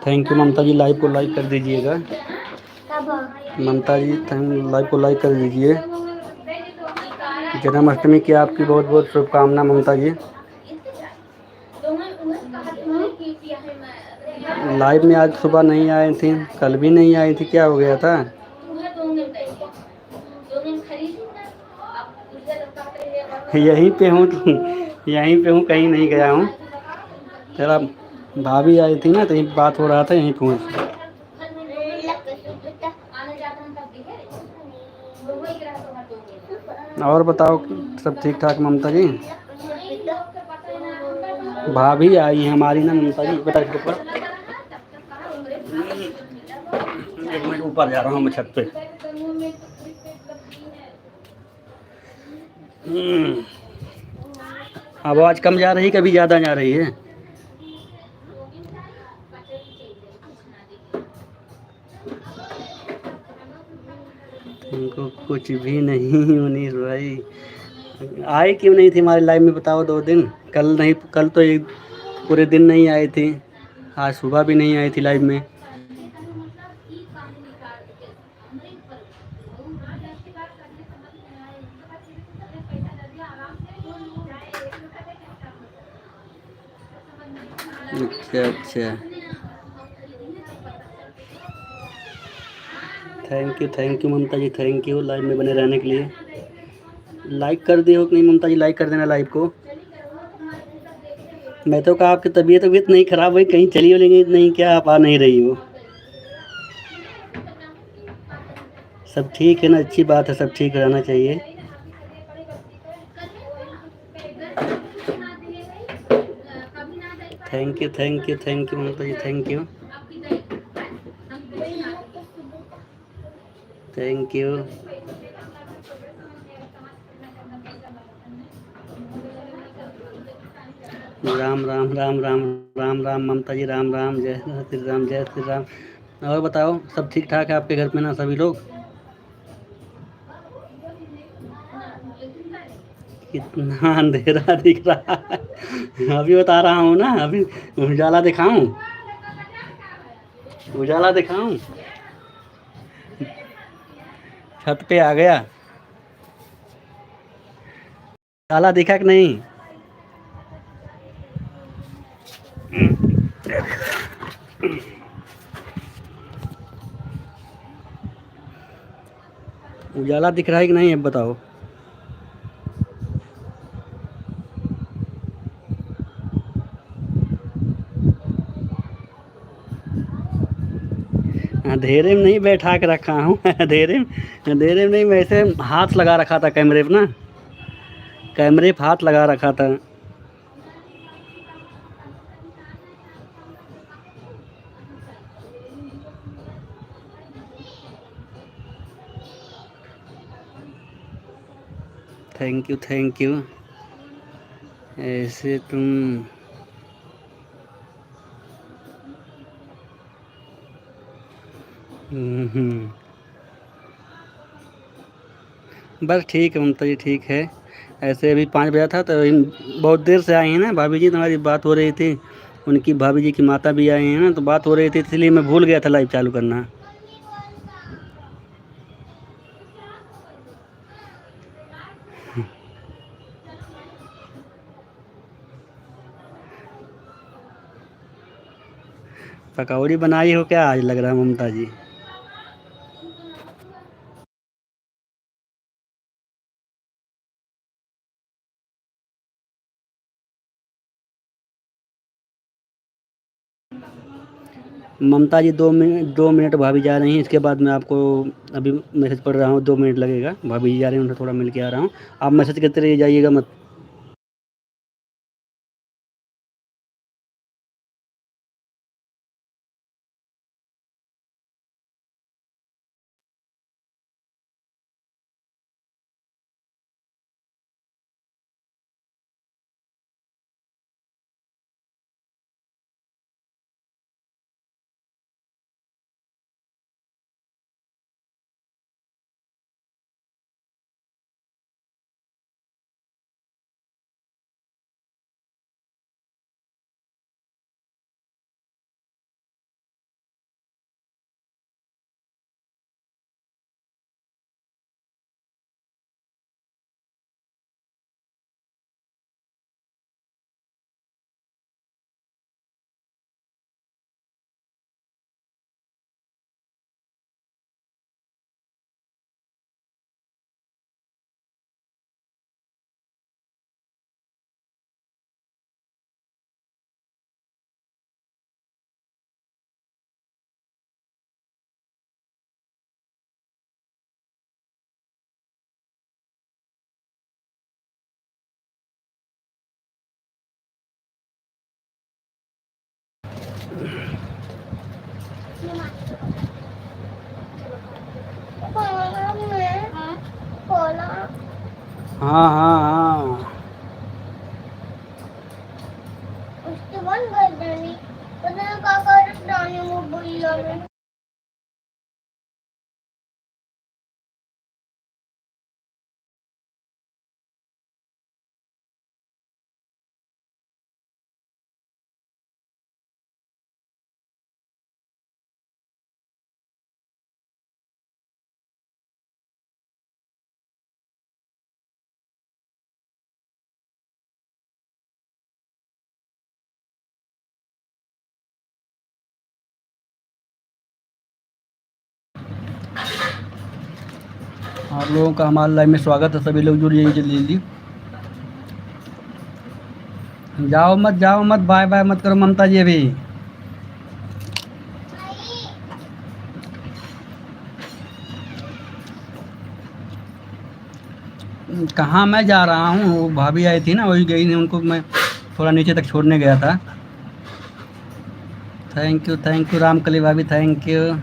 Thank you Mamta ji, live को like कर दीजिएगा। ममता जी लाइव को लाइक कर दीजिए। जन्माष्टमी की आपकी बहुत बहुत शुभकामना ममता जी। लाइव में आज सुबह नहीं आई थी, कल भी नहीं आई थी, क्या हो गया था? यहीं पे हूँ यहीं पे हूँ, कहीं नहीं गया हूँ। तेरा भाभी आई थी ना, तो यहीं बात हो रहा था, यहीं पहुँच। और बताओ, सब ठीक ठाक ममता जी? भाभी आई है हमारी ना ममता जी, बता ऊपर। एक मिनट, ऊपर जा रहा हूँ मैं छत पे। आवाज़ कम जा रही, कभी ज़्यादा जा रही है? तुमको कुछ भी नहीं मुनीर भाई। आए क्यों नहीं थी हमारे लाइव में, बताओ? 2 दिन, कल नहीं, कल तो एक पूरे दिन नहीं आई थी, आज सुबह भी नहीं आई थी लाइव में। अच्छा अच्छा, thank you Mamta ji, thank you live में बने रहने के लिए। लाइक कर दिए हो कि नहीं ममता जी? लाइक कर देना लाइव को। मैं तो कहा आपकी तबीयत तबीयत नहीं खराब हुई, कहीं चली हो लेंगे नहीं क्या, आप आ नहीं रही हो? सब ठीक है ना? अच्छी बात है, सब ठीक रहना चाहिए। Thank you Mamta ji, thank you. Thank you. Ram Ram Ram Ram Ram Ram Mamta ji, Ram Ram, जय श्री राम, जय श्री राम। और बताओ, सब ठीक ठाक है आपके घर में ना सभी लोग? कितना अंधेरा दिख रहा है अभी बता रहा हूँ ना, अभी उजाला दिखाऊं? उजाला दिखाऊं? छत पे आ गया, उजाला दिखा कि नहीं? उजाला दिख रहा है कि नहीं, अब बताओ? अंधेरे में नहीं बैठा के रखा हूँ अंधेरे में नहीं, मैं ऐसे हाथ लगा रखा था कैमरे पे ना, कैमरे पे हाथ लगा रखा था। Thank you. ऐसे तुम हम्म, बस ठीक है ममता जी, ठीक है। ऐसे अभी 5 बजा था, तो बहुत देर से आई हैं ना भाभी जी, तुम्हारी बात हो रही थी, उनकी भाभी जी की माता भी आई हैं ना, तो बात हो रही थी, इसलिए मैं भूल गया था लाइव चालू करना। पकौड़ी बनाई हो क्या आज, लग रहा है ममता जी? ममता जी 2 मिनट भाभी जा रही हैं, इसके बाद मैं आपको अभी मैसेज पढ़ रहा हूँ, 2 मिनट लगेगा, भाभी जी जा रही हैं, उनसे थोड़ा मिल के आ रहा हूँ। आप मैसेज करते रहिए, जाइएगा मत। हाँ हाँ हाँ उसके बंद कर देनी पता है का कर डालने मोबाइल में आप लोगों का हमारे लाइव में स्वागत है। सभी लोग जुड़िए जल्दी जल्दी। जाओ मत बाय बाय मत करो ममता जी अभी। कहाँ मैं जा रहा हूँ, वो भाभी आई थी ना, वही गई नहीं, उनको मैं थोड़ा नीचे तक छोड़ने गया था। थैंक यू रामकली भाभी, थैंक यू।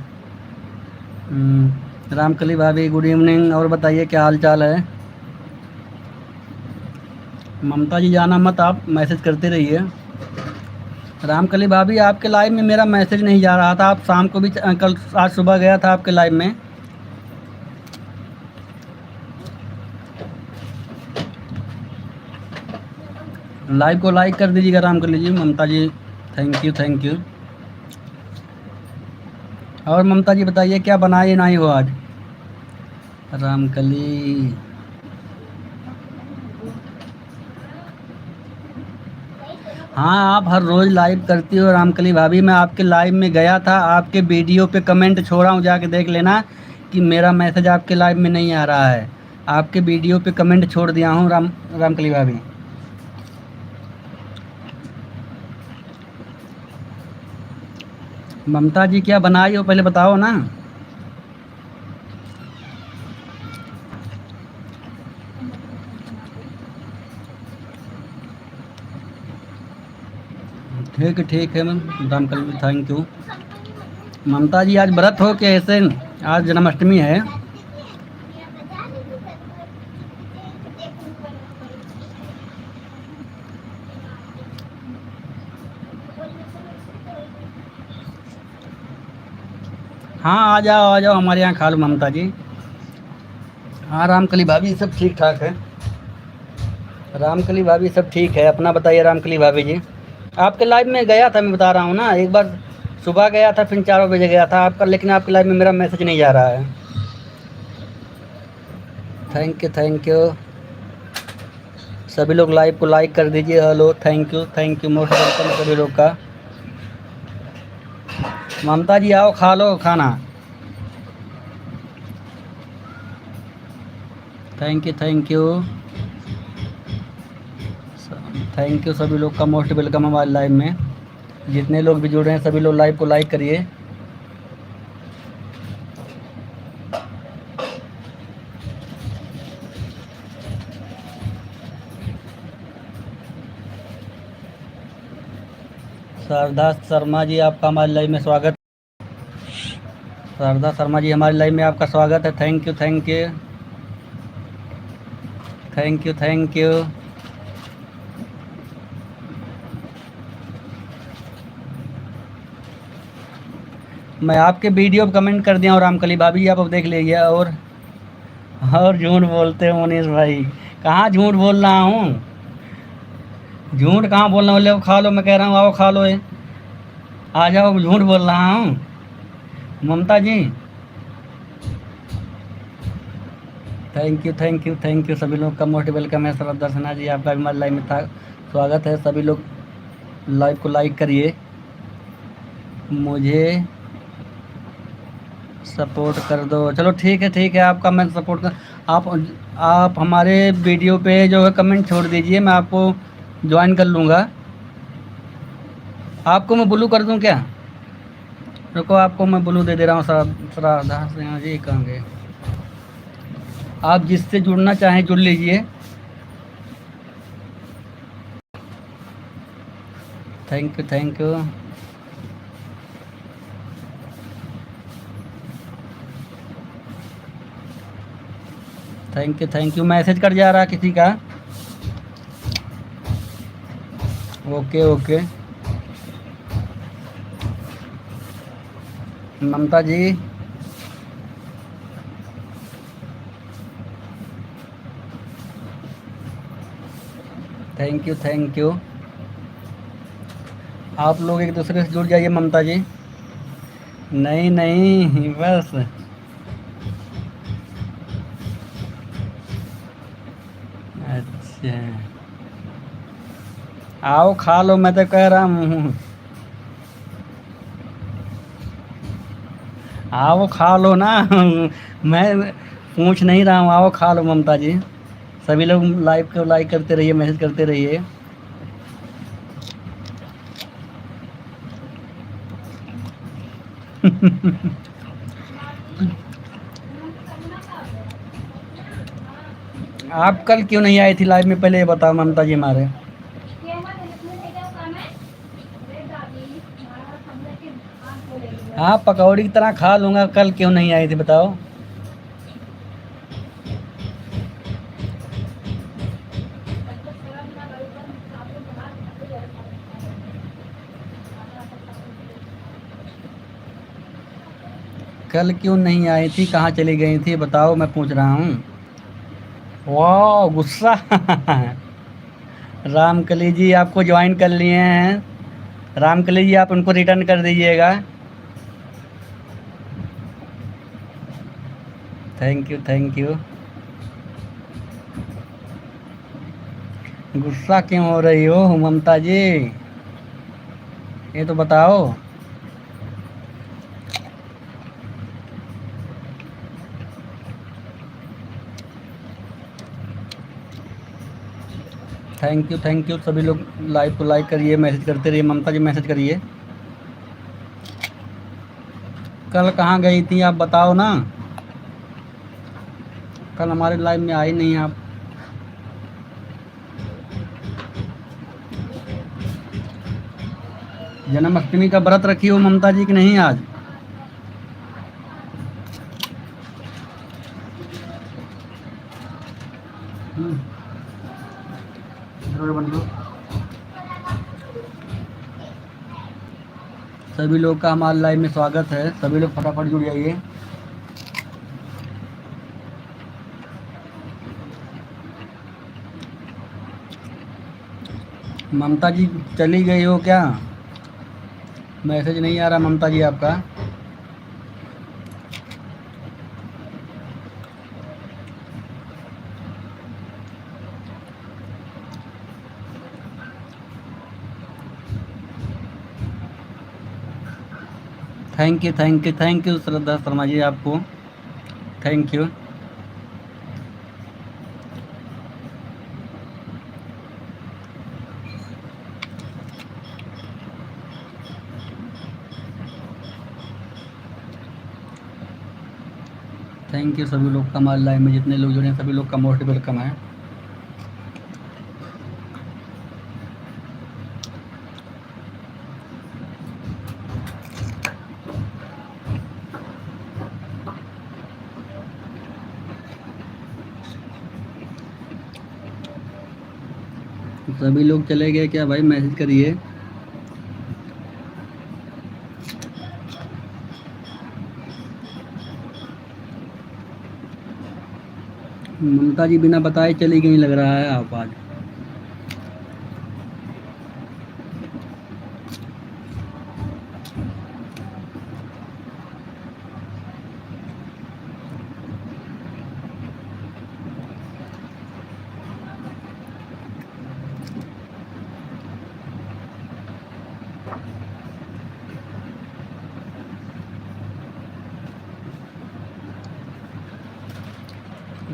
रामकली भाभी गुड इवनिंग। और बताइए क्या हाल चाल है। ममता जी जाना मत, आप मैसेज करते रहिए। रामकली भाभी आपके लाइव में मेरा मैसेज नहीं जा रहा था, आप शाम को भी कल आज सुबह गया था आपके लाइव में। लाइव को लाइक कर दीजिएगा रामकली जी। ममता जी थैंक यू। और ममता जी बताइए क्या बनाए नहीं हो आज। रामकली हाँ, आप हर रोज़ लाइव करती हो रामकली भाभी। मैं आपके लाइव में गया था, आपके वीडियो पे कमेंट छोड़ा हूँ, जाके देख लेना कि मेरा मैसेज आपके लाइव में नहीं आ रहा है। आपके वीडियो पे कमेंट छोड़ दिया हूँ रामकली भाभी। ममता जी क्या बनाई हो पहले बताओ ना। ठीक है ma'am, Ramkali thank you. Mamta जी आज व्रत हो के ऐसे, आज जन्माष्टमी है। हाँ आ जाओ हमारे यहाँ खा लो ममता जी। हाँ रामकली भाभी सब ठीक ठाक है। रामकली भाभी सब ठीक है, अपना बताइए रामकली भाभी जी। आपके लाइव में गया था, मैं बता रहा हूँ ना, एक बार सुबह गया था, फिर 4 बजे गया था आपका, लेकिन आपके लाइव में मेरा मैसेज नहीं जा रहा है। Thank you. सभी लोग लाइव को लाइक कर दीजिए। Hello thank you most welcome सभी लोग का। ममता जी आओ खा लो खाना। थैंक यू सभी लोग का मोस्ट वेलकम हमारे लाइव में। जितने लोग भी जुड़ रहे हैं सभी लोग लाइव को लाइक करिए। शारदा शर्मा जी आपका हमारे लाइव में स्वागत। शारदा शर्मा जी हमारे लाइव में आपका स्वागत है। Thank you. मैं आपके वीडियो पर कमेंट कर दिया हूँ रामकली भाभी, आप अब देख लीजिए। और झूठ बोलते हो मनीष भाई, कहाँ झूठ बोल रहा हूँ, झूठ कहाँ बोल रहा हूँ। ले खा लो, मैं कह रहा हूँ आओ खा लो, आ जाओ, झूठ बोल रहा हूँ ममता जी। थैंक यू सभी लोग का मोस्ट वेलकम है। सरद दर्शना जी आपका भी हमारे लाइव में था स्वागत है। सभी लोग लाइव को लाइक करिए, मुझे सपोर्ट कर दो। चलो ठीक है आपका मैं सपोर्ट कर। आप हमारे वीडियो पे जो है कमेंट छोड़ दीजिए, मैं आपको ज्वाइन कर लूँगा। आपको मैं ब्लू कर दूँ क्या? रुको आपको मैं ब्लू दे दे रहा हूँ। श्राद्धा सिन्हा जी कहाँ गए? आप जिससे जुड़ना चाहें जुड़ लीजिए। Thank you. Thank you. Message कर जा रहा किसी का। Okay okay. Mamta ji thank you. आप लोग एक दूसरे से जुड़ जाइए ममता जी। नहीं नहीं बस। अच्छा आओ खा लो, मैं तो कह रहा हूँ। आओ खा लो ना। मैं पूछ नहीं रहा हूँ, आओ खा लो ममता जी। सभी लोग लाइव को लाइक करते रहिए, मैसेज करते रहिए। आप कल क्यों नहीं आई थी लाइव में, पहले ये बताओ ममता जी हमारे। हाँ पकौड़ी की तरह खा लूँगा, कल क्यों नहीं आई थी बताओ। कल क्यों नहीं आई थी, कहाँ चली गई थी बताओ, मैं पूछ रहा हूँ। वाह गुस्सा। रामकली जी आपको ज्वाइन कर लिए हैं। रामकली जी आप उनको रिटर्न कर दीजिएगा। Thank you. गुस्सा क्यों हो रही हो ममता जी, ये तो बताओ। Thank you. सभी लोग लाइव को लाइक करिए, मैसेज करते रहिए। ममता जी मैसेज करिए। कल कहाँ गई थी आप बताओ ना, कल हमारे लाइव में आई नहीं आप। जन्माष्टमी का व्रत रखी हो ममता जी की नहीं आज। सभी लोग का हमारे लाइव में स्वागत है, सभी लोग फटाफट जुड़ जाइए। ममता जी चली गई हो क्या, मैसेज नहीं आ रहा ममता जी आपका। थैंक यू श्रद्धा शर्मा जी आपको थैंक यू। थैंक यू सभी लोग का हमारे लाइव में जितने लोग जुड़े हैं सभी लोग का मोस्ट वेलकम है। सभी लोग चले गए क्या भाई, मैसेज करिए। ममता जी बिना बताए चली गई लग रहा है आप आज।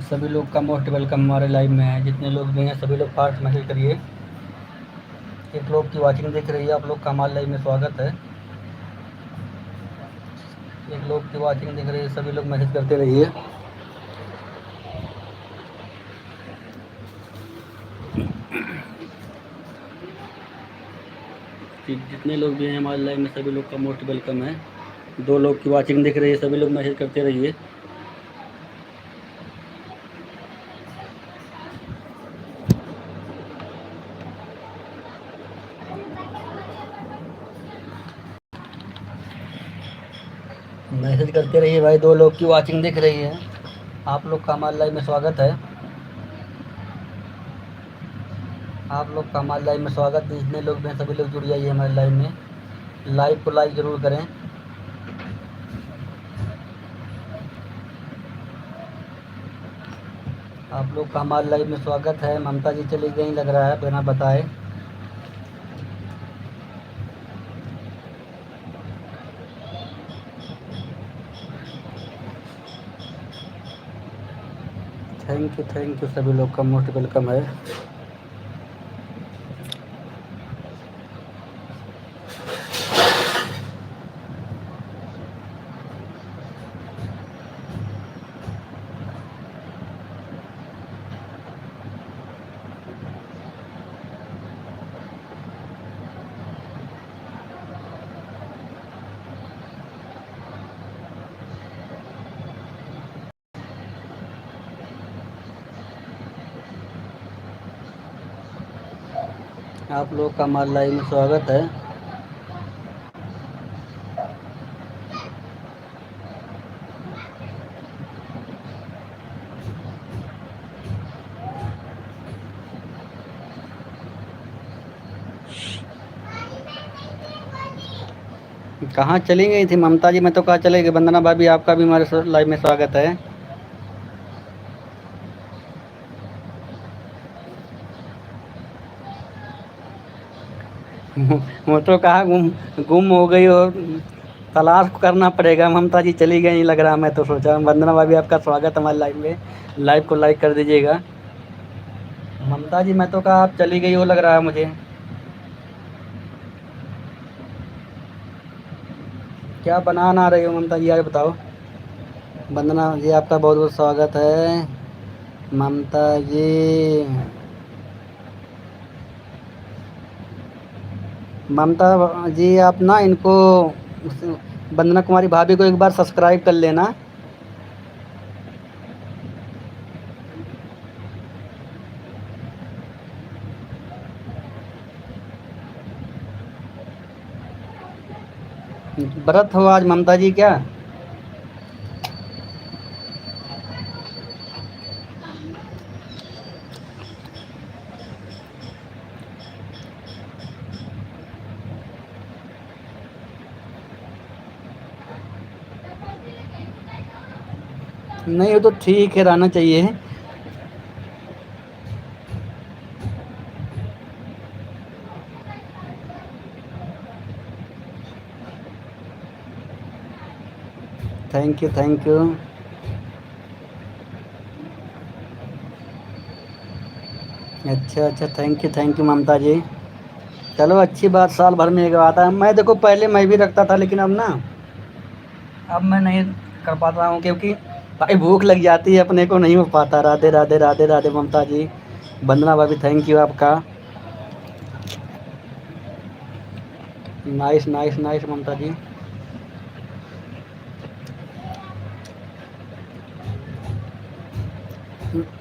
सभी लोग का मोस्ट वेलकम हमारे लाइव में है, जितने लोग भी हैं सभी लोग फास्ट मैसेज करिए। एक लोग की वाचिंग दिख रही है, आप लोग का हमारे लाइव में स्वागत है। एक लोग की वाचिंग दिख रही है, सभी लोग मैसेज करते रहिए। जितने लोग भी हैं हमारे लाइव में सभी लोग का मोस्ट वेलकम है। 2 लोग की वाचिंग दिख रही है, सभी लोग मैसेज करते रहिए। मैसेज करते रहिए भाई, 2 लोग की वॉचिंग दिख रही है। आप लोग का हमारे लाइव में स्वागत है। आप लोग का हमारे लाइव में स्वागत है। जितने लोग भी हैं सभी लोग जुड़ जाइए हमारे लाइव में। लाइव को लाइक ज़रूर करें। आप लोग का हमारे लाइव में स्वागत है। ममता जी चली गई लग रहा है बिना बताए। थैंक यू सभी लोग का मोस्ट वेलकम है। आप लोग का हमारे लाइव में स्वागत है। कहाँ चली गई थी ममता जी? मैं तो कहाँ चले गई। वंदना भाभी आपका भी हमारे लाइव में स्वागत है। वो तो कहाँ गुम गुम हो गई हो, तलाश करना पड़ेगा। ममता जी चली गई लग रहा। मैं तो सोचा। वंदना भाभी आपका स्वागत हमारे लाइव में। लाइव को लाइक कर दीजिएगा। ममता जी मैं तो कहा आप चली गई हो लग रहा है मुझे। क्या बना रही हो ममता जी, यार बताओ। वंदना जी आपका बहुत बहुत स्वागत है। ममता जी, ममता जी आप ना इनको, वंदना कुमारी भाभी को एक बार सब्सक्राइब कर लेना। व्रत हो आज ममता जी क्या? नहीं वो तो ठीक है, रहना चाहिए। Thank you thank you. अच्छा थैंक यू ममता जी। चलो अच्छी बात, साल भर में एक बार आता है। मैं देखो पहले मैं भी रखता था, लेकिन अब ना, अब मैं नहीं कर पाता हूँ, क्योंकि भाई भूख लग जाती है, अपने को नहीं हो पाता। राधे राधे राधे राधे ममता जी। वंदना भाभी थैंक यू आपका। नाइस नाइस नाइस ममता जी।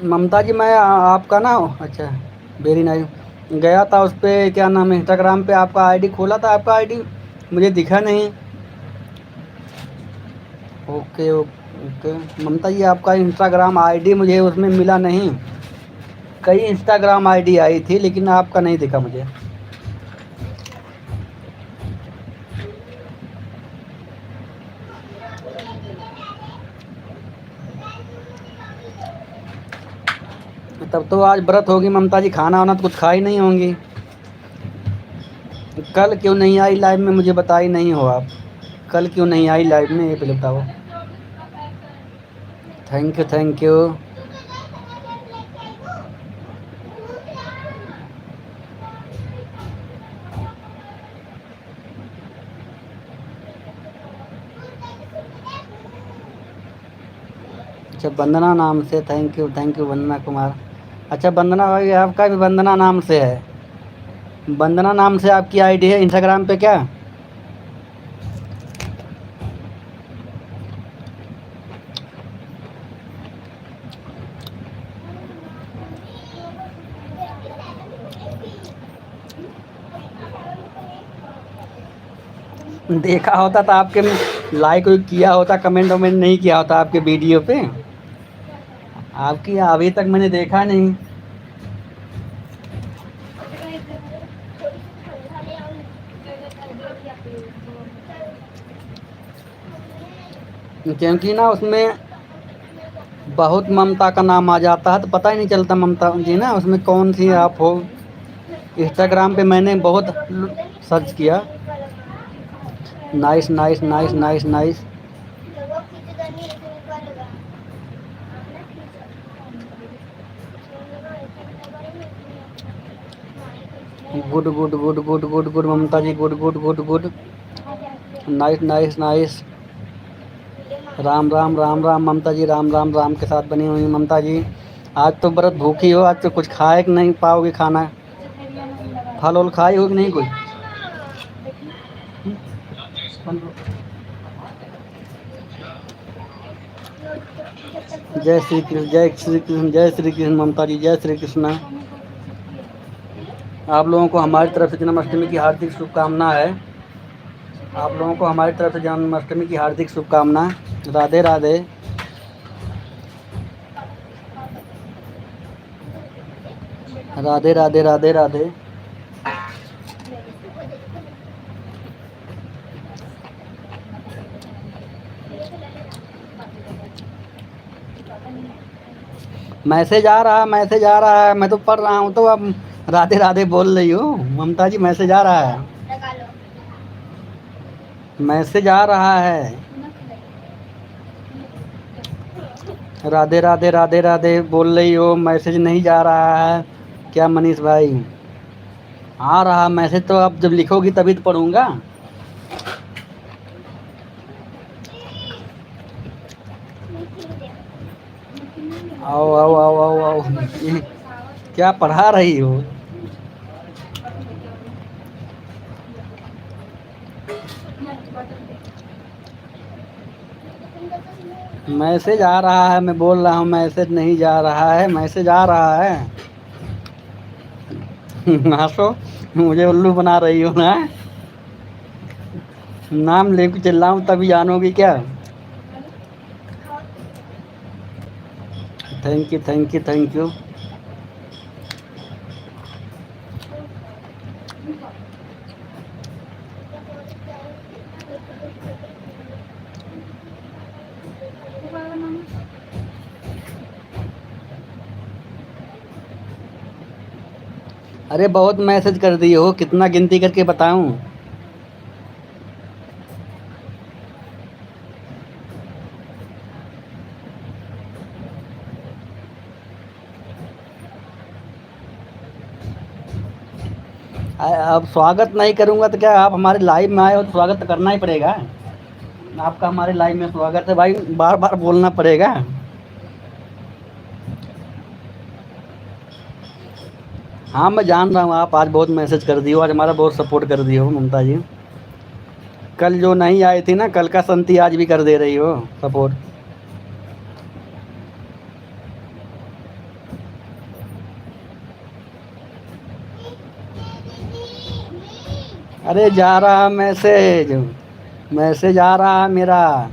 ममता जी मैं आपका ना, अच्छा वेरी नाइस, गया था उस पर, क्या नाम है, इंस्टाग्राम पे आपका आईडी खोला था। आपका आईडी मुझे दिखा नहीं। ओके ओके ममता जी आपका इंस्टाग्राम आईडी मुझे उसमें मिला नहीं। कई इंस्टाग्राम आईडी आई थी, लेकिन आपका नहीं दिखा मुझे। तब तो आज व्रत होगी ममता जी, खाना वाना तो कुछ खा ही नहीं होंगी। कल क्यों नहीं आई लाइव में, मुझे बताई नहीं हो आप। कल क्यों नहीं आई लाइव में, ये पहले बताओ। Thank you thank you. अच्छा वंदना नाम से, थैंक यू वंदना कुमार। अच्छा वंदना भाई आपका भी वंदना नाम से है? वंदना नाम से आपकी आईडी है इंस्टाग्राम पे क्या? देखा होता तो आपके लाइक कोई किया होता, कमेंट वमेंट नहीं किया होता आपके वीडियो पे। आपकी अभी तक मैंने देखा नहीं। क्योंकि ना उसमें बहुत ममता का नाम आ जाता है तो पता ही नहीं चलता ममता जी ना उसमें कौन सी आप हो। इंस्टाग्राम पे मैंने बहुत सर्च किया। Nice nice nice nice nice. Good good good good good good Mamta ji, good good good good. Nice nice nice. Ram Ram Ram Ram Mamta ji, Ram Ram Ram के साथ बनी हुई ममता जी। आज तो व्रत भूखी हो, आज तो कुछ खाए कि नहीं पाओगे खाना। फल वल खाई हो कि नहीं कुछ। जय श्री कृष्ण, जय श्री कृष्ण, जय श्री कृष्ण ममता जी, जय श्री कृष्ण। आप लोगों को हमारी तरफ से जन्माष्टमी की हार्दिक शुभकामना है। आप लोगों को हमारी तरफ से जन्माष्टमी की हार्दिक शुभकामना। राधे राधे। राधे राधे राधे राधे। मैसेज आ रहा, मैसेज आ रहा है, मैं तो पढ़ रहा हूँ तो अब राधे राधे बोल रही हो ममता जी। मैसेज आ रहा है, मैसेज आ रहा है। राधे राधे राधे राधे बोल रही हो, मैसेज नहीं जा रहा है क्या मनीष भाई। आ रहा मैसेज तो अब जब लिखोगी तभी तो पढ़ूंगा। आओ आओ आओ आओ आओ। क्या पढ़ा रही हो। मैसेज आ रहा है, मैं बोल रहा हूँ मैसेज नहीं जा रहा है, मैसेज आ रहा है। हंसो, मुझे उल्लू बना रही हो ना। नाम लेके चिल्लाऊं तभी जानोगी क्या। Thank you thank you thank you. अरे बहुत मैसेज कर दी हो, कितना गिनती करके बताऊं। अब स्वागत नहीं करूंगा तो क्या, आप हमारे लाइव में आए हो तो स्वागत तो करना ही पड़ेगा। आपका हमारे लाइव में स्वागत है भाई, बार बार बोलना पड़ेगा। हाँ मैं जान रहा हूँ, आप आज बहुत मैसेज कर दी हो, आज हमारा बहुत सपोर्ट कर दी हो ममता जी। कल जो नहीं आई थी ना, कल का संती आज भी कर दे रही हो सपोर्ट। अरे जा रहा मैसेज, मैसेज आ रहा है मेरा,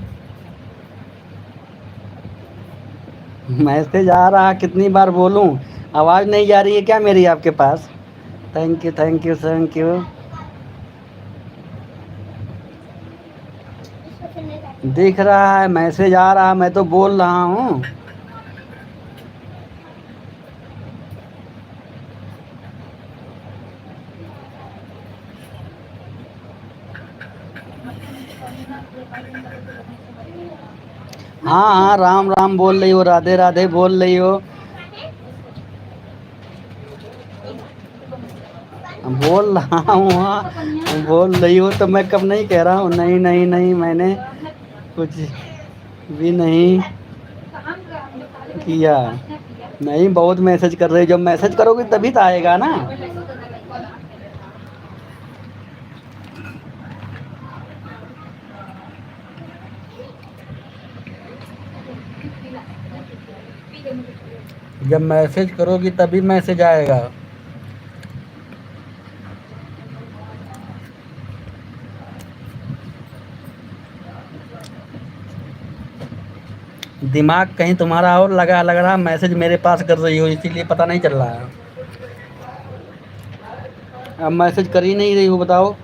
मैसेज आ रहा। कितनी बार बोलूं, आवाज़ नहीं जा रही है क्या मेरी आपके पास। Thank you thank you thank you. दिख रहा है मैसेज आ रहा, मैं तो बोल रहा हूँ। हाँ हाँ राम राम बोल रही हो, राधे राधे बोल रही हो। बोल रहा हूँ, हाँ बोल रही हो तो मैं कब नहीं कह रहा हूँ। नहीं नहीं नहीं, मैंने कुछ भी नहीं किया। नहीं, बहुत मैसेज कर रहे हो, जब मैसेज करोगे तभी तो आएगा ना। जब मैसेज करोगी तभी मैसेज आएगा। दिमाग कहीं तुम्हारा और लग रहा, मैसेज मेरे पास कर रही हो, इसीलिए पता नहीं चल रहा है। अब मैसेज कर ही नहीं रही हो, बताओ।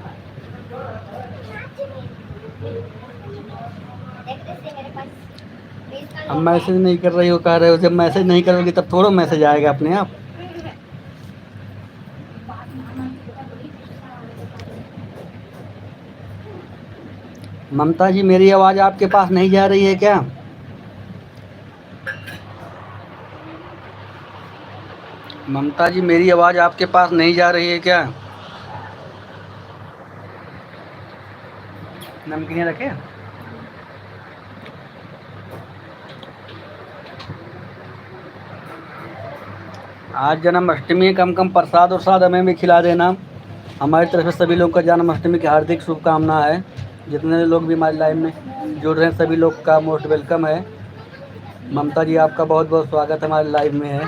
अब मैसेज नहीं कर रही हो, कह रहे हो जब मैसेज नहीं करोगी तब थोड़ा मैसेज आएगा अपने आप। ममता जी, मेरी आवाज़ आपके पास नहीं जा रही है क्या? ममता जी, मेरी आवाज़ आपके पास नहीं जा रही है क्या? नमकीन रखे? आज जन्माष्टमी है, कम प्रसाद और साद हमें भी खिला देना। हमारी तरफ से सभी लोग का जन्माष्टमी की हार्दिक शुभकामना है। जितने लोग भी हमारी लाइव में जुड़ रहे हैं सभी लोग का मोस्ट वेलकम है। ममता जी, आपका बहुत बहुत स्वागत हमारे लाइव में है।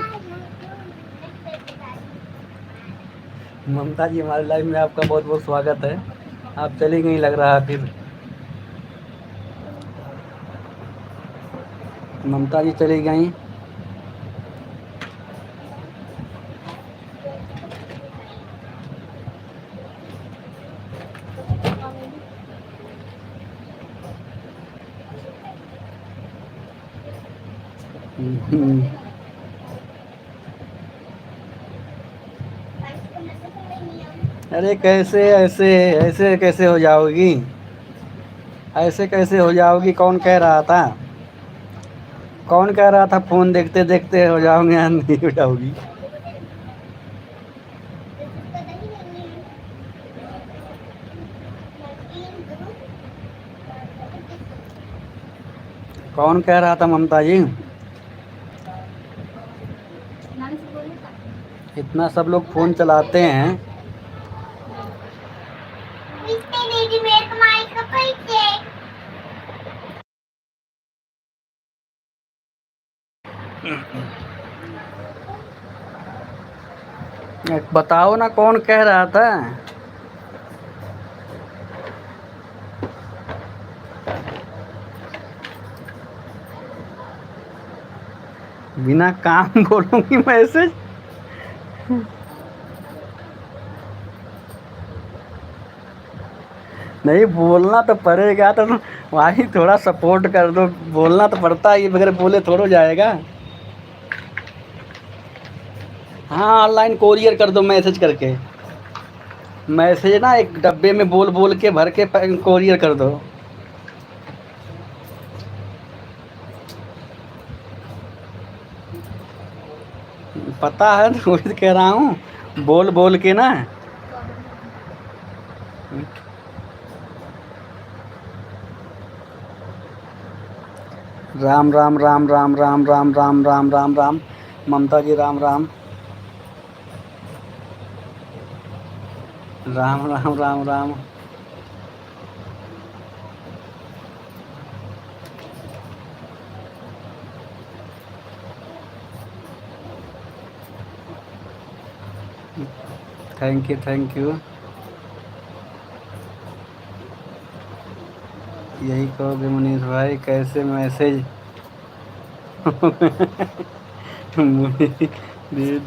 ममता जी, हमारे लाइव में आपका बहुत बहुत स्वागत है। आप चली गई लग रहा है फिर। ममता जी चली गई। अरे कैसे, ऐसे ऐसे कैसे हो जाओगी? ऐसे कैसे हो जाओगी? कौन कह रहा था? कौन कह रहा था फ़ोन देखते देखते हो जाओगे या नहीं हो जाओगी? कौन कह रहा था ममता जी? इतना सब लोग फ़ोन चलाते हैं। बताओ ना कौन कह रहा था? बिना काम बोलूंगी मैसेज? नहीं, बोलना तो पड़ेगा, तो वही थोड़ा सपोर्ट कर दो। बोलना तो पड़ता है, बगैर बोले थोड़ा जाएगा। हाँ, ऑनलाइन कोरियर कर दो मैसेज करके। मैसेज ना एक डब्बे में बोल बोल के भर के कोरियर कर दो। पता है, तो वही तो कह रहा हूँ, बोल बोल के ना। Ram Ram Ram Ram Ram Ram Ram Ram Ram Ram. Mamta ji, Ram Ram Ram Ram Ram Ram. Thank you, thank you. यही कहोगे मनीष भाई, कैसे मैसेज?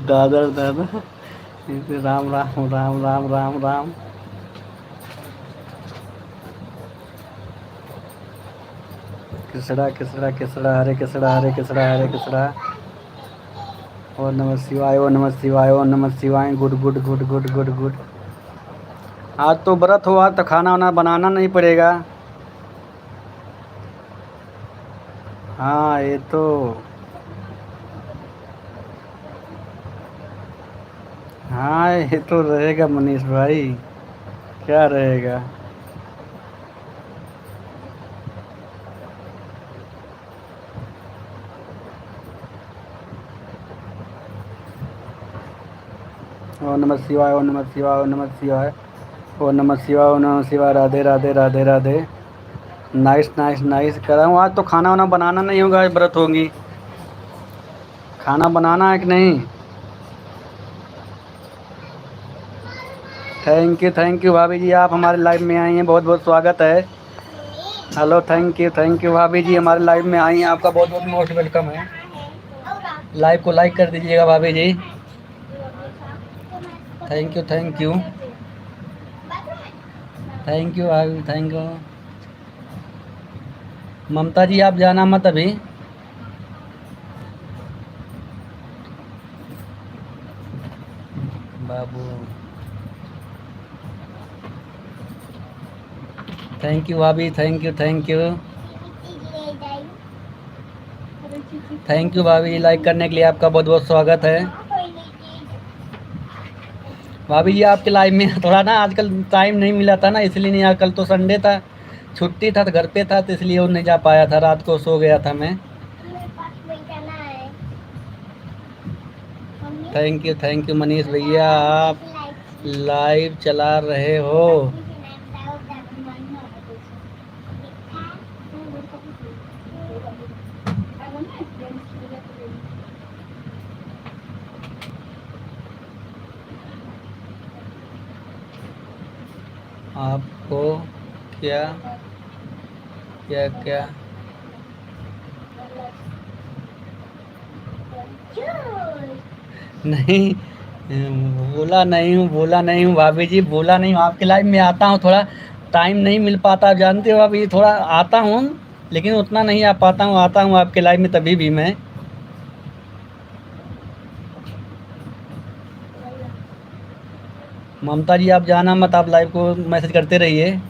दादा दादा, राम राम राम राम राम राम। किसड़ा किसड़ा किसड़ा, हरे किसड़ा, हरे किसड़ा, हरे किसड़ा। ओम नमः शिवाय, ओम नमः शिवाय, ओम नमः शिवाय। Good good good good good good. आज तो व्रत हो, आज तो खाना वाना बनाना नहीं पड़ेगा। हाँ, ये तो। हाँ, ये तो रहेगा मनीष भाई, क्या रहेगा। ओम नमः शिवाय, ओम नमः शिवाय, ओम नमः शिवाय, ओम नमः शिवाय, ओम नमः शिवाय। Radhe Radhe Radhe Radhe. Nice nice nice. कर रहा हूँ, आज तो खाना वाना बनाना नहीं होगा, आज व्रत होंगी। खाना बनाना है कि नहीं? थैंक यू भाभी जी, आप हमारे लाइव में आई हैं, बहुत बहुत स्वागत है। हेलो, थैंक यू भाभी जी, हमारे लाइव में आई हैं, आपका बहुत बहुत मोस्ट वेलकम है। लाइव को लाइक कर दीजिएगा भाभी जी। Thank you thank you thank you भाभी, थैंक यू। ममता जी आप जाना मत अभी। बाबू थैंक यू भाभी, थैंक यू थैंक यू भाभी जी, लाइक करने के लिए आपका बहुत बहुत स्वागत है। भाभी जी आपके लाइव में थोड़ा ना आजकल टाइम नहीं मिला था ना, इसलिए नहीं आया। कल तो संडे था, छुट्टी था, तो घर पे था, तो इसलिए वो नहीं जा पाया था, रात को सो गया था मैं। थैंक यू मनीष भैया, आप लाइव चला रहे हो। आपको क्या क्या क्या नहीं, बोला नहीं हूँ भाभी जी, बोला नहीं हूँ। आपके लाइव में आता हूँ, थोड़ा टाइम नहीं मिल पाता, जानते हो भाभी, थोड़ा आता हूँ लेकिन उतना नहीं आ पाता हूँ। आता हूँ आपके लाइव में तभी भी मैं। ममता जी आप जाना मत, आप लाइव को मैसेज करते रहिए।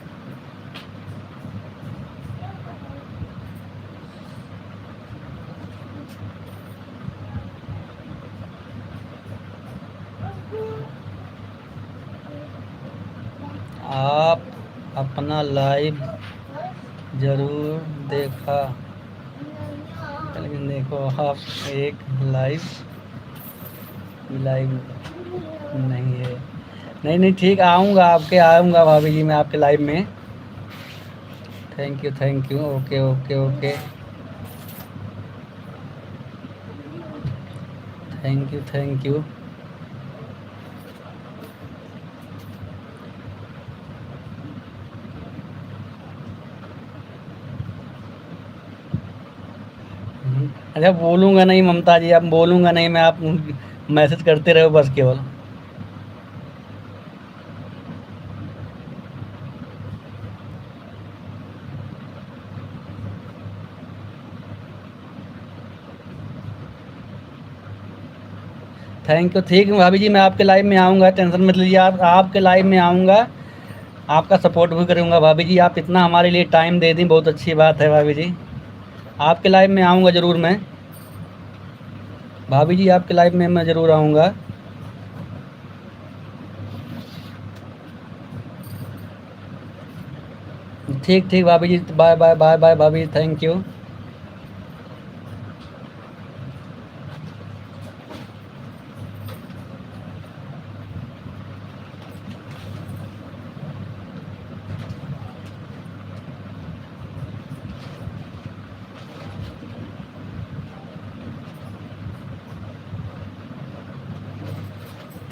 आप अपना लाइव ज़रूर देखा, लेकिन देखो आप एक लाइव लाइव नहीं है। नहीं नहीं ठीक, आऊँगा आपके, आऊँगा भाभी जी मैं आपके लाइव में। Thank you okay okay okay thank you. अच्छा बोलूँगा नहीं ममता जी, अब बोलूँगा नहीं मैं, आप मैसेज करते रहो बस केवल। थैंक यू, ठीक है भाभी जी, मैं आपके लाइव में आऊँगा, टेंशन मत लीजिए आप, आपके लाइव में आऊँगा, आपका सपोर्ट भी करूँगा भाभी जी। आप इतना हमारे लिए टाइम दे दी, बहुत अच्छी बात है भाभी जी। आपके लाइव में आऊँगा ज़रूर मैं भाभी जी, आपके लाइव में मैं ज़रूर आऊँगा। ठीक ठीक भाभी जी, बाय बाय बाय बाय भाभी जी, थैंक यू।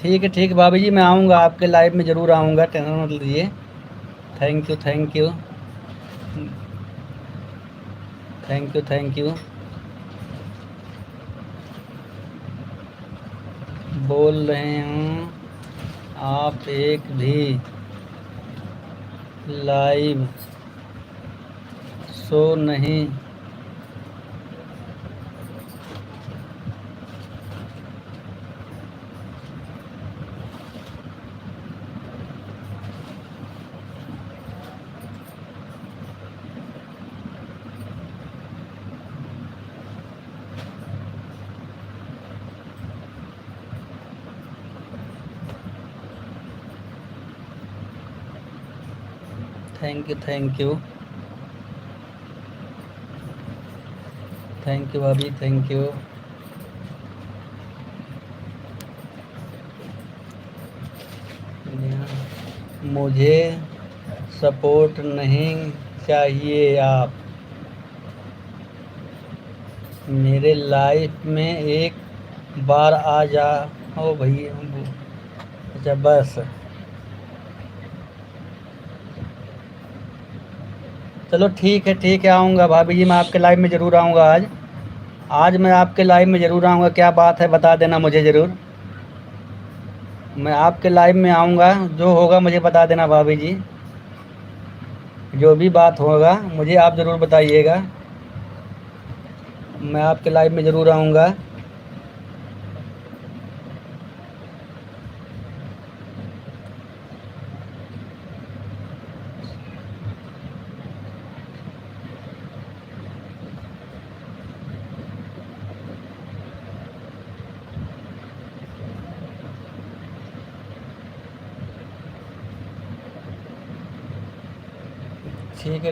ठीक है भाभी जी, मैं आऊँगा आपके लाइव में ज़रूर आऊँगा, टेंशन मत लीजिए। Thank you thank you. बोल रहे हूँ आप एक भी लाइव शो नहीं थैंक यू भाभी, थैंक यू। मुझे सपोर्ट नहीं चाहिए, आप मेरे लाइफ में एक बार आ जाओ भैया। अच्छा बस, चलो ठीक है, आऊँगा भाभी जी, मैं आपके लाइव में ज़रूर आऊँगा आज। आज मैं आपके लाइव में ज़रूर आऊँगा, क्या बात है बता देना मुझे ज़रूर। मैं आपके लाइव में आऊँगा, जो होगा मुझे बता देना भाभी जी। जो भी बात होगा मुझे आप ज़रूर बताइएगा, मैं आपके लाइव में ज़रूर आऊँगा।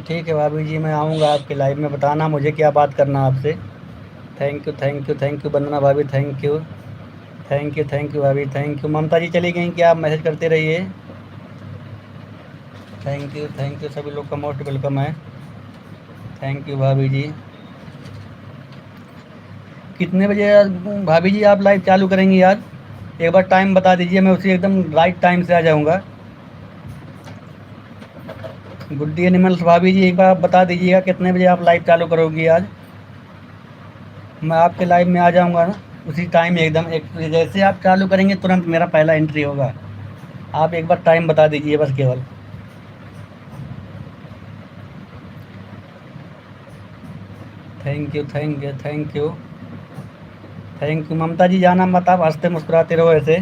ठीक है भाभी जी, मैं आऊँगा आपके लाइव में, बताना मुझे क्या बात करना आपसे। थैंक यू वंदना भाभी, थैंक यू भाभी, थैंक यू। ममता जी चली गई क्या? आप मैसेज करते रहिए। थैंक यू, सभी लोग का मोस्ट वेलकम है। थैंक यू भाभी जी। कितने बजे भाभी जी आप लाइव चालू करेंगी आज? एक बार टाइम बता दीजिए, मैं उसी एकदम राइट टाइम से आ जाऊँगा। गुड्डी एनिमल्स भाभी जी, एक बार आप बता दीजिएगा कितने बजे आप लाइव चालू करोगी आज? मैं आपके लाइव में आ जाऊँगा ना उसी टाइम एकदम, एक जैसे आप चालू करेंगे तुरंत मेरा पहला एंट्री होगा। आप एक बार टाइम बता दीजिए बस केवल। थैंक यू ममता जी, जाना मत, आप हंसते मुस्कुराते रहो ऐसे।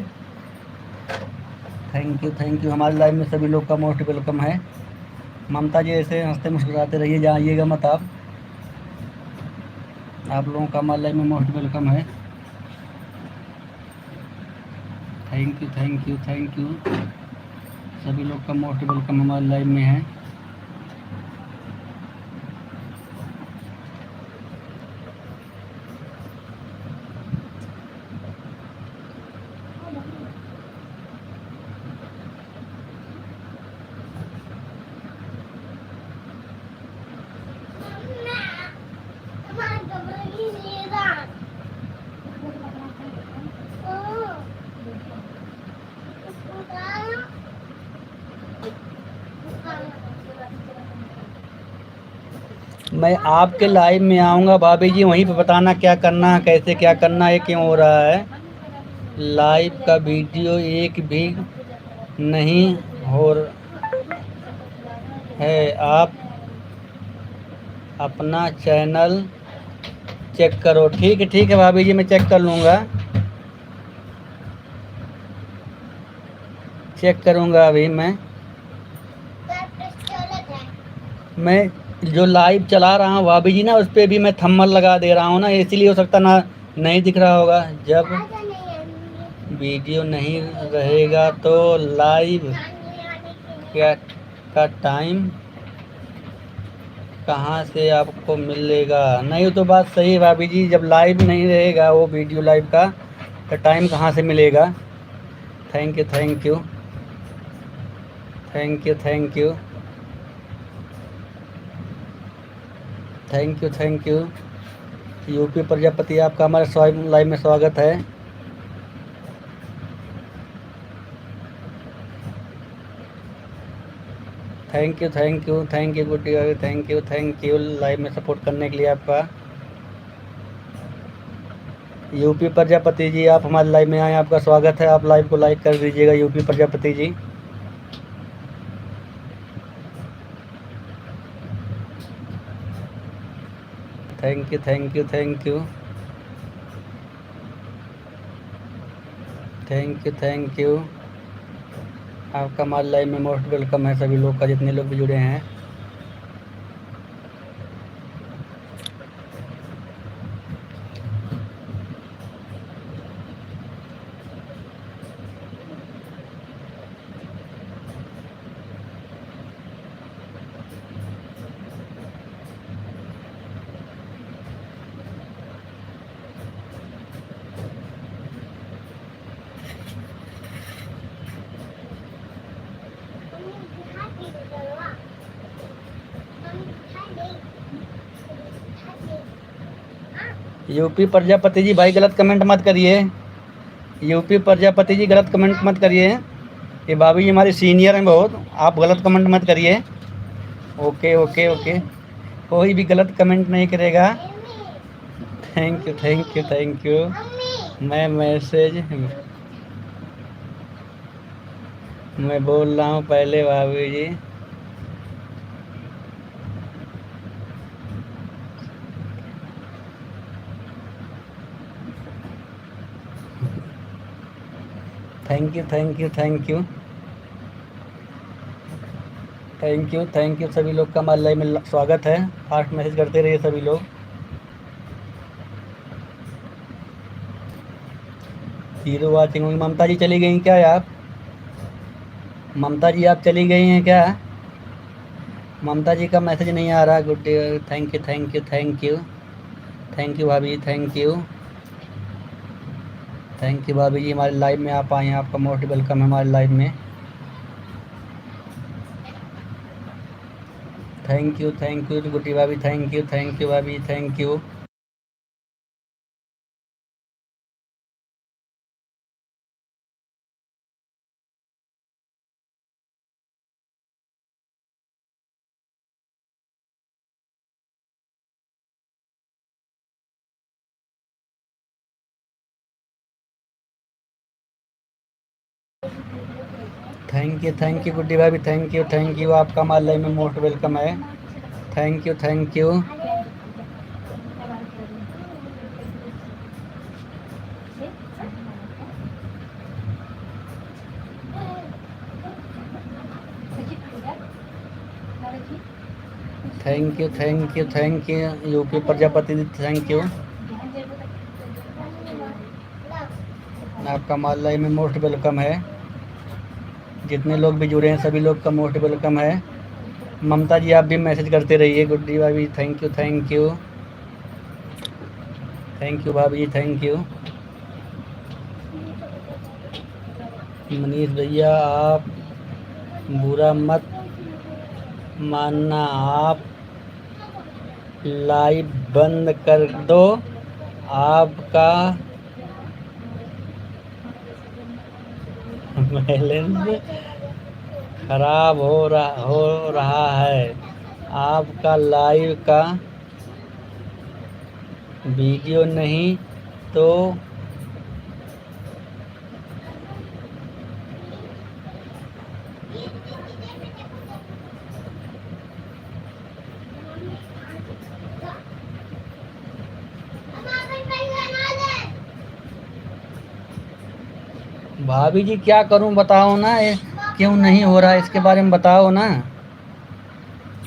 थैंक यू, हमारे लाइव में सभी लोग का मोस्ट वेलकम है। ममता जी ऐसे हंसते मुस्कुराते रहिए, जाइएगा मत आप लोगों का हमारे लाइव में मोस्ट वेलकम है। थैंक यू, सभी लोग का मोस्ट वेलकम हमारे लाइव में है। मैं आपके लाइव में आऊँगा भाभी जी, वहीं पे बताना क्या करना है, कैसे क्या करना है, क्यों हो रहा है। लाइव का वीडियो एक भी नहीं हो है, आप अपना चैनल चेक करो। ठीक है भाभी जी, मैं चेक कर लूँगा, चेक करूँगा अभी मैं जो लाइव चला रहा हूँ भाभी जी ना, उस पर भी मैं थंबनेल लगा दे रहा हूँ ना, इसलिए हो सकता ना नहीं दिख रहा होगा। जब वीडियो नहीं रहेगा तो लाइव क्या का टाइम कहाँ से आपको मिलेगा? नहीं तो बात सही है भाभी जी, जब लाइव नहीं रहेगा वो वीडियो लाइव का, तो टाइम कहाँ से मिलेगा? Thank you. यूपी प्रजापति, आपका हमारे लाइव में स्वागत है। Thank you Guddi, thank you live में सपोर्ट करने के लिए आपका। यूपी प्रजापति जी, आप हमारे लाइव में आए, आपका स्वागत है। आप लाइव को लाइक कर दीजिएगा UP Prajapati ji. Thank you. आपका हमारे लाइव में मोस्ट वेलकम है, सभी लोग का, जितने लोग भी जुड़े हैं। यूपी प्रजापति जी भाई, गलत कमेंट मत करिए। यूपी प्रजापति जी गलत कमेंट मत करिए, ये भाभी जी हमारी सीनियर हैं बहुत, आप गलत कमेंट मत करिए। ओके ओके ओके, कोई भी गलत कमेंट नहीं करेगा। Thank you thank you thank you. मैं मैसेज मैं बोल रहा हूँ पहले भाभी जी। Thank you thank you thank you thank you सभी लोग का हमारे लाइव में स्वागत है। फास्ट मैसेज करते रहिए सभी लोग। हीरो वाचिंग होंगी। ममता जी चली गई क्या आप? ममता जी आप चली गई हैं क्या? ममता जी का मैसेज नहीं आ रहा। Good day. Thank you thank you thank you thank you भाभी जी थैंक यू भाभी जी, हमारे लाइव में आप आए हैं, आपका मोस्ट वेलकम है हमारे लाइव में। थैंक यू गुड्डी भाभी, थैंक यू भाभी, thank you. Thank you Guddi भाभी, थैंक यू, आपका हमारे लाइव में मोस्ट वेलकम है। Thank you thank you thank you UP Prajapati ji, thank you, आपका हमारे लाइव में मोस्ट वेलकम है। जितने लोग भी जुड़े हैं सभी लोग का मोस्ट वेलकम है। ममता जी आप भी मैसेज करते रहिए। गुड्डी भाभी थैंक यू भाभी जी, थैंक यू। मनीष भैया आप बुरा मत मानना, आप लाइव बंद कर दो, आपका बैलेंस खराब हो रहा है। आपका लाइव का वीडियो नहीं तो भाभी जी क्या करूं बताओ ना, ये क्यों नहीं हो रहा है इसके बारे में बताओ ना।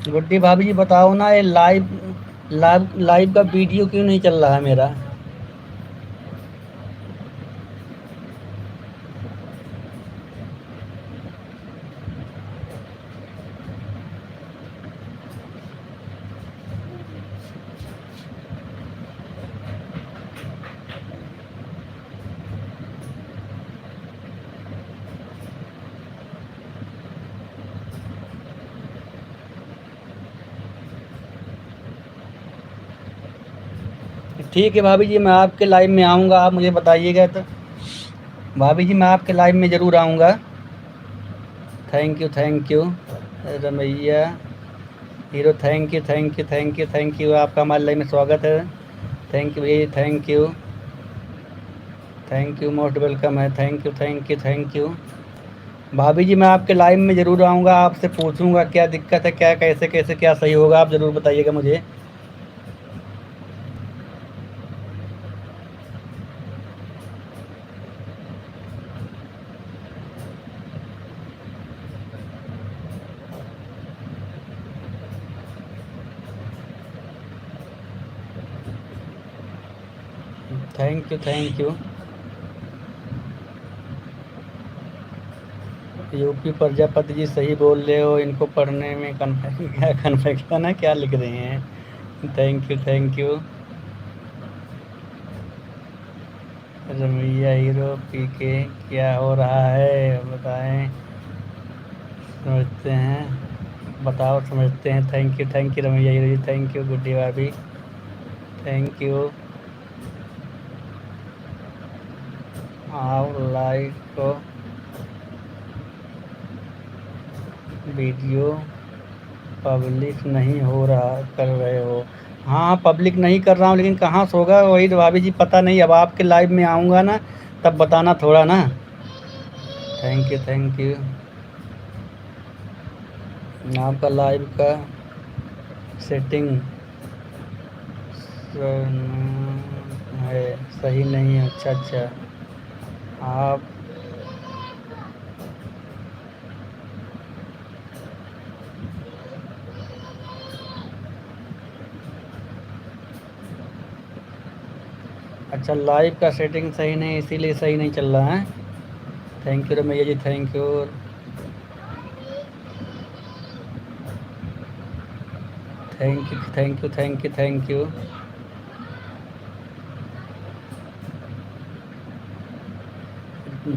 गुड्डी भाभी जी बताओ ना, ये लाइव का वीडियो क्यों नहीं चल रहा है मेरा। ठीक है भाभी जी, मैं आपके लाइव में आऊँगा, आप मुझे बताइएगा तो। भाभी जी मैं आपके लाइव में ज़रूर आऊँगा। Thank you Ramaiya hero, thank you, आपका हमारे लाइव में स्वागत है। थैंक यू भैया, थैंक यू मोस्ट वेलकम है। थैंक यू भाभी जी, मैं आपके लाइव में ज़रूर आऊँगा, आपसे पूछूंगा क्या दिक्कत है, क्या कैसे कैसे क्या सही होगा, आप ज़रूर बताइएगा मुझे। थैंक यू यूपी प्रजापति जी, सही बोल रहे हो, इनको पढ़ने में कन्फेक्शन है क्या लिख रहे हैं। थैंक यू रमैया हीरो, पी के क्या हो रहा है बताएं, समझते हैं, बताओ समझते हैं। Thank you Ramaiya hero ji, thank you Guddi भाभी, थैंक यू। आप लाइव को वीडियो पब्लिक नहीं हो रहा कर रहे हो। हाँ, पब्लिक नहीं कर रहा हूँ, लेकिन कहाँ से होगा वही तो भाभी जी पता नहीं। अब आपके लाइव में आऊँगा ना तब बताना थोड़ा ना। Thank you, thank you. आपका लाइव का सेटिंग है सही नहीं है। अच्छा अच्छा। आप अच्छा, लाइव का सेटिंग सही नहीं इसीलिए सही नहीं चल रहा है। Thank you Ramaiya ji, thank you. Thank you, thank you, thank you, thank you.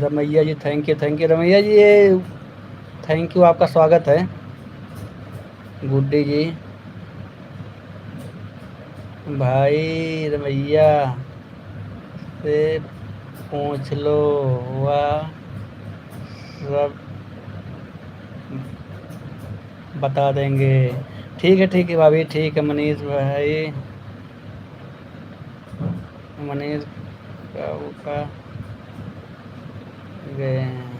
Ramaiya ji thank you, thank you Ramaiya ji, ये थैंक यू, आपका स्वागत है। गुड्डी जी, भाई रमैया से पूछ लो, वह सब बता देंगे। ठीक है भाभी, ठीक है मनीष भाई। मनीष का गए हैं।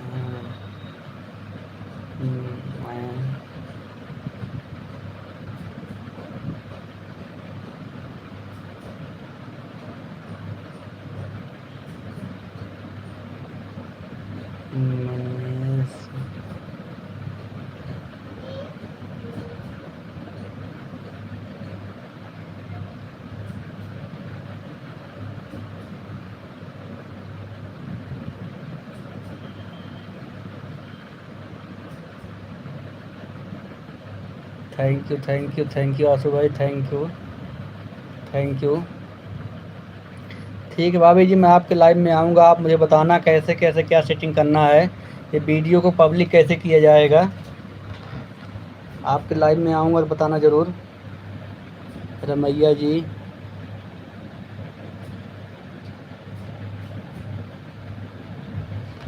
मैं Manish thank you, thank you, thank you Ashu भाई, थैंक यू, थैंक यू। ठीक है भाभी जी, मैं आपके लाइव में आऊँगा, आप मुझे बताना कैसे कैसे क्या सेटिंग करना है, ये वीडियो को पब्लिक कैसे किया जाएगा। आपके लाइव में आऊँगा तो बताना ज़रूर रमैया जी।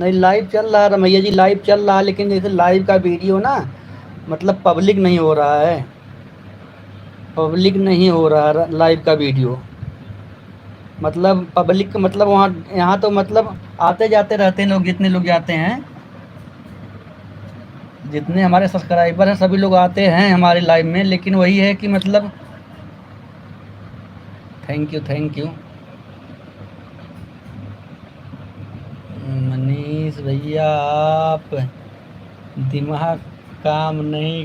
नहीं, लाइव चल रहा है रमैया जी, लाइव चल रहा है, लेकिन जैसे लाइव का वीडियो ना मतलब पब्लिक नहीं हो रहा है। पब्लिक नहीं हो रहा है लाइव का वीडियो। मतलब पब्लिक मतलब वहाँ यहाँ तो मतलब आते जाते रहते हैं लोग, जितने लोग जाते हैं, जितने हमारे सब्सक्राइबर हैं सभी लोग आते हैं हमारे लाइव में, लेकिन वही है कि मतलब thank you, thank you. Manish भैया, आप दिमाग काम नहीं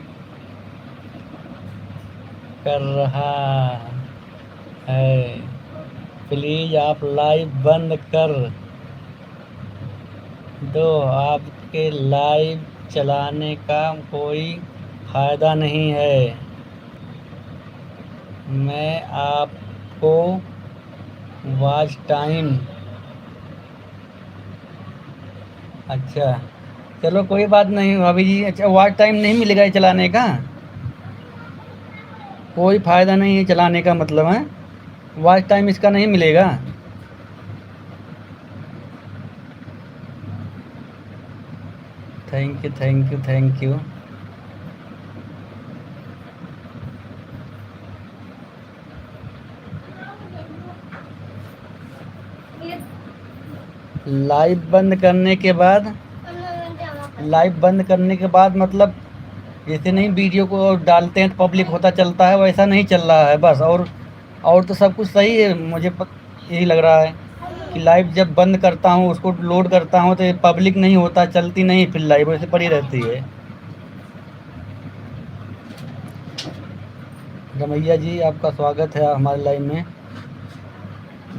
कर रहा है, प्लीज़ आप लाइव बंद कर दो। आपके लाइव चलाने का कोई फ़ायदा नहीं है। मैं आपको वॉच टाइम, अच्छा चलो कोई बात नहीं भाभी जी। अच्छा, वॉच टाइम नहीं मिलेगा ये चलाने का, कोई फ़ायदा नहीं है चलाने का मतलब है, वॉच टाइम इसका नहीं मिलेगा। Thank you, thank you, thank you. Live बंद करने के बाद, लाइव बंद करने के बाद मतलब जैसे नहीं वीडियो को डालते हैं तो पब्लिक होता चलता है, वैसा नहीं चल रहा है बस। और तो सब कुछ सही है, मुझे यही लग रहा है कि लाइव जब बंद करता हूँ उसको लोड करता हूँ तो ये पब्लिक नहीं होता, चलती नहीं, फिर लाइव वैसे पड़ी रहती है। रमैया जी आपका स्वागत है हमारे लाइव में।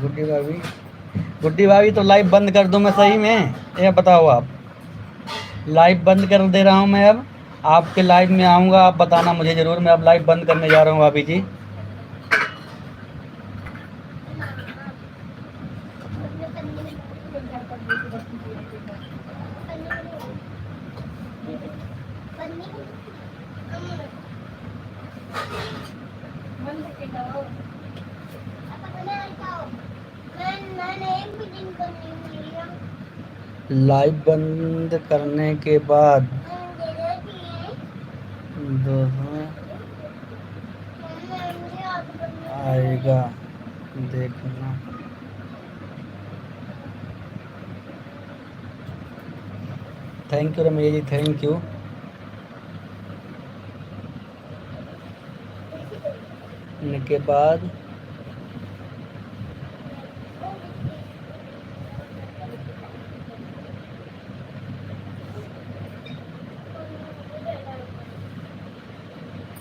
गुड्डी भाभी, गुड्डी भाभी तो लाइव बंद कर दूँ मैं सही में, ये बताओ आप। लाइव बंद कर दे रहा हूँ मैं अब, आपके लाइव में आऊँगा, आप बताना मुझे ज़रूर। मैं अब लाइव बंद करने जा रहा हूँ भाभी जी। लाइव बंद करने के बाद आएगा देखना। Thank you Ramaiya ji, thank you. के बाद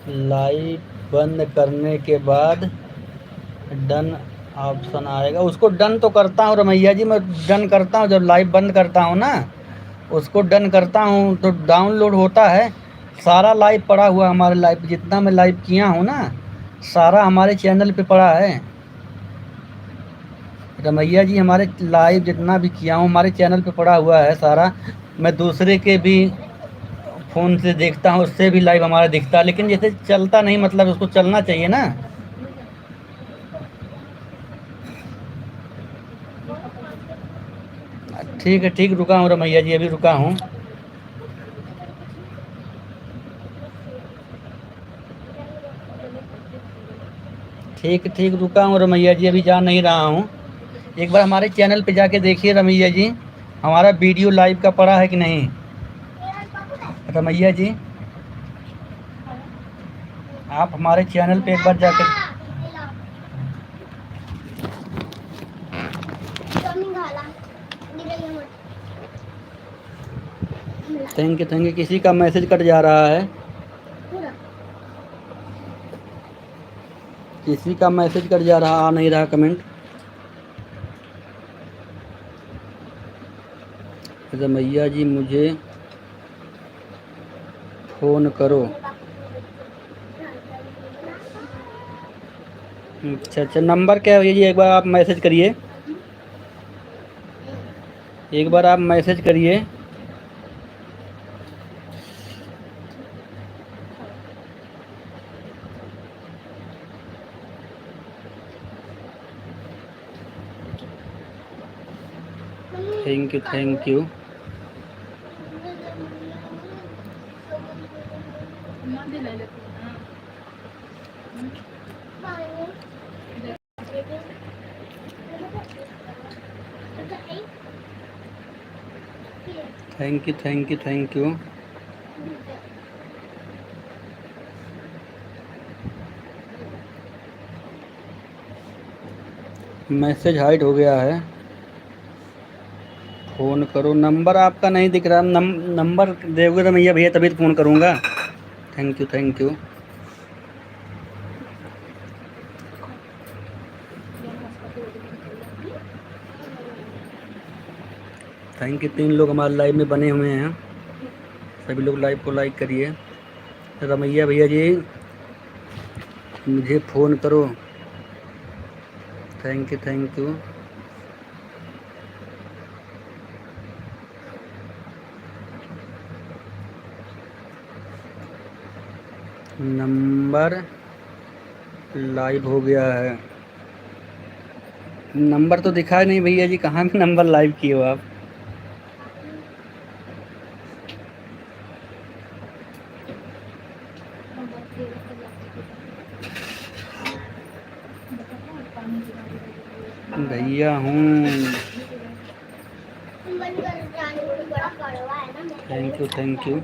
लाइव बंद करने के बाद डन ऑप्शन आएगा। उसको डन तो करता हूँ रमैया जी, मैं डन करता हूँ जब लाइव बंद करता हूँ ना, उसको डन करता हूँ तो डाउनलोड होता है। सारा लाइव पड़ा हुआ हमारे लाइव, जितना मैं लाइव किया हूँ ना सारा हमारे चैनल पे पड़ा है रमैया जी। हमारे लाइव जितना भी किया हूँ हमारे चैनल पे पड़ा हुआ है सारा। मैं दूसरे के भी फ़ोन से देखता हूँ, उससे भी लाइव हमारा दिखता है, लेकिन जैसे चलता नहीं, मतलब उसको चलना चाहिए ना। ठीक है, ठीक, रुका हूँ रमैया जी, अभी रुका हूँ। ठीक ठीक, रुका हूँ रमैया जी, अभी जा नहीं रहा हूँ। एक बार हमारे चैनल पे जाके देखिए रमैया जी, हमारा वीडियो लाइव का पड़ा है कि नहीं रमैया जी। आप हमारे चैनल पे एक बार जाकर थैंक यू। किसी का मैसेज कट जा रहा है, किसी का मैसेज कट जा रहा, आ नहीं रहा कमेंट। रमैया जी मुझे फ़ोन करो। अच्छा, नंबर क्या है भैया जी, एक बार आप मैसेज करिए, एक बार आप मैसेज करिए। Thank you, thank you. Thank you, thank you, thank you. Message hide हो गया है, फ़ोन करो। नंबर आपका नहीं दिख रहा, नंबर दोगे रमैया भैया तभी तो फ़ोन करूँगा। Thank you, thank you. Thank you. 3 लोग हमारे लाइव में बने हुए हैं, सभी लोग लाइव को लाइक करिए। रमैया भैया जी मुझे फ़ोन करो। Thank you, thank you. Number live हो गया है। नंबर तो दिखा नहीं भैया जी, कहाँ पे नंबर लाइव किए हो आप। भैया हूँ। Thank you, thank you.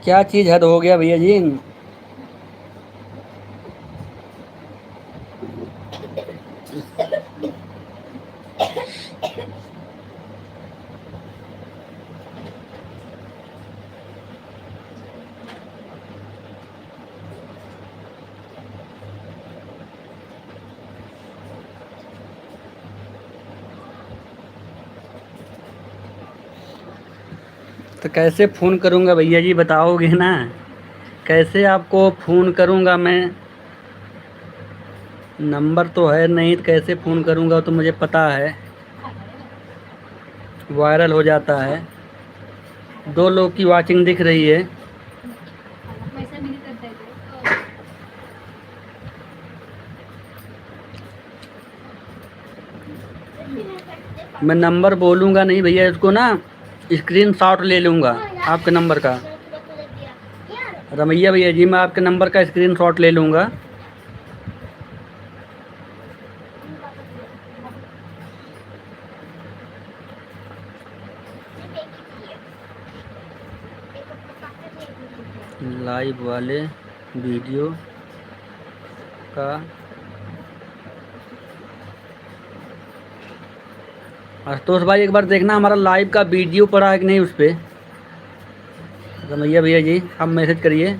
क्या चीज़ हद हो गया भैया जी। तो कैसे फ़ोन करूँगा भैया जी, बताओगे ना, कैसे आपको फ़ोन करूँगा मैं। नंबर तो है नहीं तो कैसे फ़ोन करूँगा, तो मुझे पता है वायरल हो जाता है। 2 लोग की वाचिंग दिख रही है। मैं नंबर बोलूँगा नहीं भैया, इसको ना स्क्रीन शॉट ले लूँगा आपके नंबर का। रमैया भैया जी, मैं आपके नंबर का स्क्रीन शॉट ले लूँगा। लाइव वाले वीडियो का आशुतोष भाई एक बार देखना हमारा लाइव का वीडियो पड़ा है कि नहीं उस पर। रमैया भैया जी आप मैसेज करिए।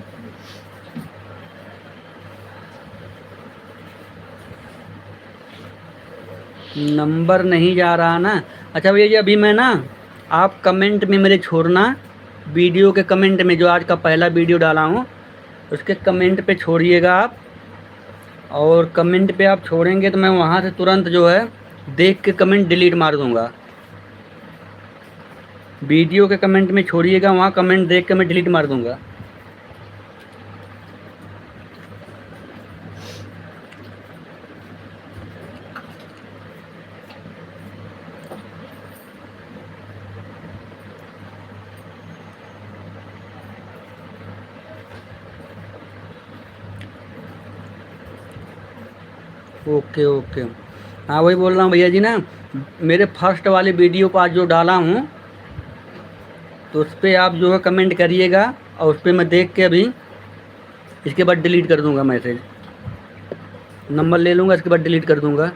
नंबर नहीं जा रहा ना। अच्छा भैया जी, अभी मैं ना, आप कमेंट में मेरे छोड़ना, वीडियो के कमेंट में, जो आज का पहला वीडियो डाला हूँ उसके कमेंट पे छोड़िएगा आप। और कमेंट पे आप छोड़ेंगे तो मैं वहाँ से तुरंत जो है देख के कमेंट डिलीट मार दूँगा। वीडियो के कमेंट में छोड़िएगा, वहाँ कमेंट देख के मैं डिलीट मार दूँगा। Okay okay. हाँ वही बोल रहा हूँ भैया जी ना, मेरे फर्स्ट वाले वीडियो पर आज जो डाला हूँ तो उस पर आप जो है कमेंट करिएगा, और उस पर मैं देख के अभी इसके बाद डिलीट कर दूँगा मैसेज। नंबर ले लूँगा, इसके बाद डिलीट कर दूँगा।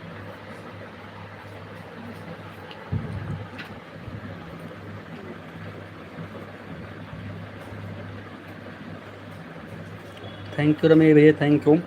थैंक यू रमेश भैया, थैंक यू।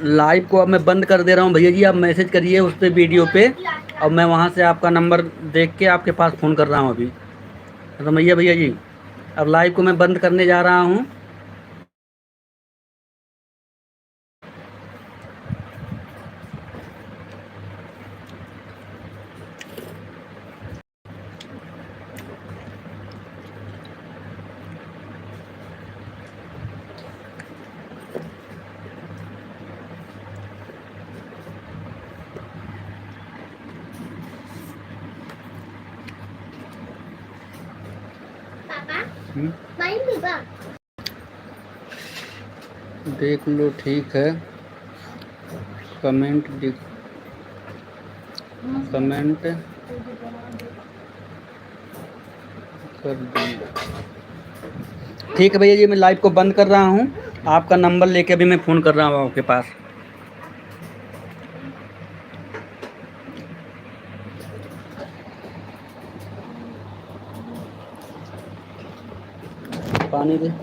लाइव को अब मैं बंद कर दे रहा हूँ भैया जी, आप मैसेज करिए उस पर वीडियो पे, और मैं वहाँ से आपका नंबर देख के आपके पास फ़ोन कर रहा हूँ अभी। रमैया भैया जी, अब लाइव को मैं बंद करने जा रहा हूँ। देख लो ठीक है, कमेंट कर दूँगा। ठीक है भैया जी, मैं लाइव को बंद कर रहा हूँ। आपका नंबर लेके अभी मैं फ़ोन कर रहा हूँ आपके पास। पानी दे।